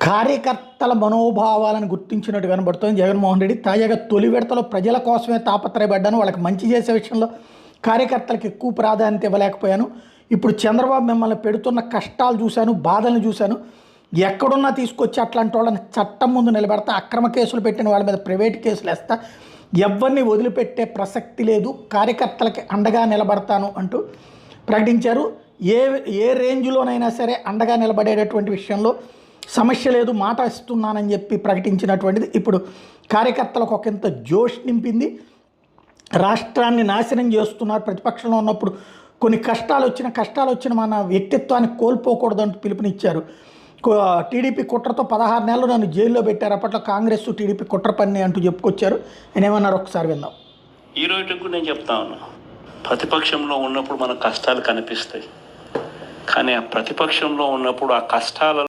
కార్యకర్తల మనోభావాలను గుర్తించినట్టు కనబడుతోంది జగన్మోహన్ రెడ్డి. తాజాగా తొలి విడతలో ప్రజల కోసమే తాపత్రయపడ్డాను, వాళ్ళకి మంచి చేసే విషయంలో కార్యకర్తలకు ఎక్కువ ప్రాధాన్యత ఇవ్వలేకపోయాను. ఇప్పుడు చంద్రబాబు మిమ్మల్ని పెడుతున్న కష్టాలు చూశాను, బాధలను చూశాను. ఎక్కడున్నా తీసుకొచ్చి అట్లాంటి వాళ్ళని చట్టం ముందు నిలబెడతా, అక్రమ కేసులు పెట్టిన వాళ్ళ మీద ప్రైవేట్ కేసులు వేస్తా, ఎవరిని వదిలిపెట్టే ప్రసక్తి లేదు, కార్యకర్తలకి అండగా నిలబడతాను అంటూ ప్రకటించారు. ఏ ఏ రేంజ్లోనైనా సరే అండగా నిలబడేటటువంటి విషయంలో సమస్య లేదు, మాట ఇస్తున్నానని చెప్పి ప్రకటించినటువంటిది ఇప్పుడు కార్యకర్తలకు ఒకంత జోష్ నింపింది. రాష్ట్రాన్ని నాశనం చేస్తున్నారు, ప్రతిపక్షంలో ఉన్నప్పుడు కొన్ని కష్టాలు వచ్చిన మన వ్యక్తిత్వాన్ని కోల్పోకూడదు అంటూ పిలుపునిచ్చారు. టీడీపీ కుట్రతో 16 నెలలు నన్ను జైల్లో పెట్టారు, అప్పట్లో కాంగ్రెస్ టీడీపీ కుట్ర పని అంటూ చెప్పుకొచ్చారు. ఆయన ఏమన్నారు ఒకసారి విందాం. ఈ రోజుకు నేను చెప్తా ఉన్నా, ప్రతిపక్షంలో ఉన్నప్పుడు మన కష్టాలు కనిపిస్తాయి, కానీ ఆ ప్రతిపక్షంలో ఉన్నప్పుడు ఆ కష్టాల